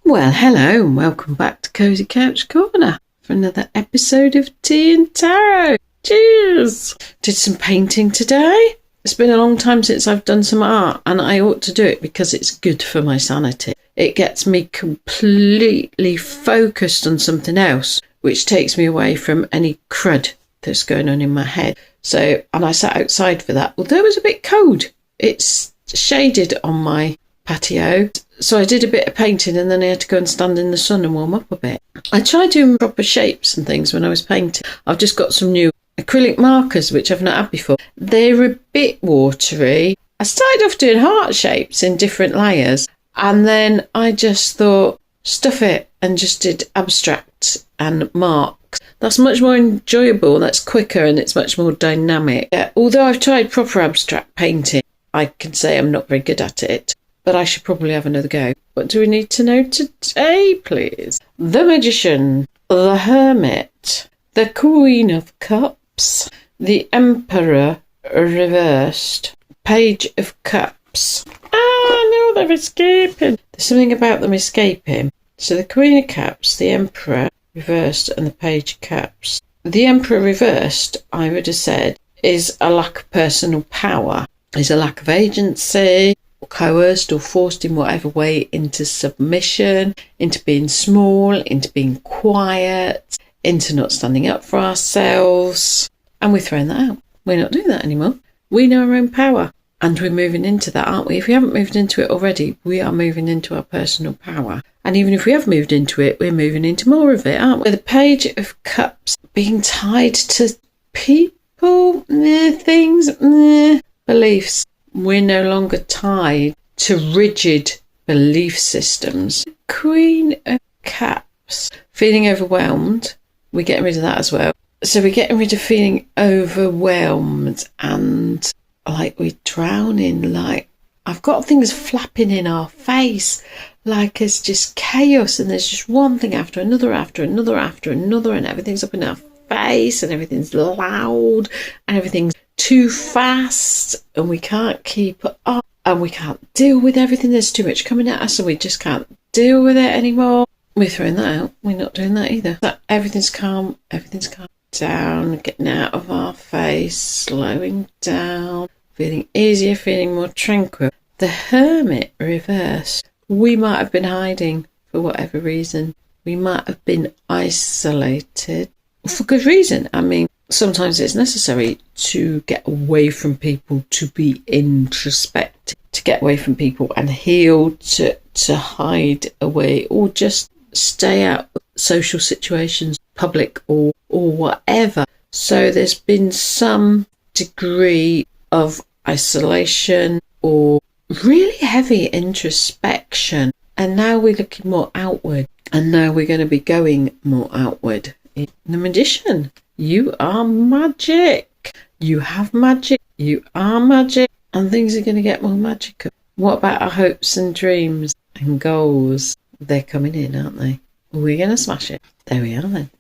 Well, hello and welcome back to Cozy Couch Corner for another episode of Tea and Tarot. Cheers! Did some painting today. It's been a long time since I've done some art and I ought to do it because it's good for my sanity. It gets me completely focused on something else, which takes me away from any crud that's going on in my head. And I sat outside for that, although it was a bit cold. It's shaded on my patio. So I did a bit of painting and then I had to go and stand in the sun and warm up a bit. I tried doing proper shapes and things when I was painting. I've just got some new acrylic markers, which I've not had before. They're a bit watery. I started off doing heart shapes in different layers and then I just thought, stuff it, and just did abstract and marks. That's much more enjoyable, that's quicker and it's much more dynamic. Yeah, although I've tried proper abstract painting, I can say I'm not very good at it. But I should probably have another go. What do we need to know today, please? The Magician, the Hermit, the Queen of Cups, the Emperor reversed, Page of Cups. No, they're escaping. There's something about them escaping. So the Queen of Cups, the Emperor reversed, and the Page of Cups. The Emperor reversed, I would have said, is a lack of personal power, is a lack of agency, coerced or forced in whatever way into submission, into being small, into being quiet, into not standing up for ourselves. And we're throwing that out. We're not doing that anymore. We know our own power and we're moving into that, aren't we? If we haven't moved into it already, we are moving into our personal power. And even if we have moved into it, we're moving into more of it, aren't we? The Page of Cups being tied to people, things, beliefs. We're no longer tied to rigid belief systems. Queen of Cups, feeling overwhelmed. We're getting rid of that as well. So we're getting rid of feeling overwhelmed and like we're drowning, like I've got things flapping in our face, like it's just chaos and there's just one thing after another, and everything's up in our face and everything's loud and everything's too fast and we can't keep up and we can't deal with everything. There's too much coming at us and we just can't deal with it anymore. We're throwing that out. We're not doing that either. So everything's calm down, getting out of our face, slowing down, feeling easier, feeling more tranquil. The Hermit reverse. We might have been hiding for whatever reason. We might have been isolated for good reason. I mean, sometimes it's necessary to get away from people, to be introspective, to get away from people and heal, to hide away, or just stay out of social situations, public or whatever. So there's been some degree of isolation or really heavy introspection. And now we're looking more outward. And now we're going to be going more outward. The Magician. You are magic. You have magic. You are magic. And things are going to get more magical. What about our hopes and dreams and goals? They're coming in, aren't they? We're going to smash it. There we are then.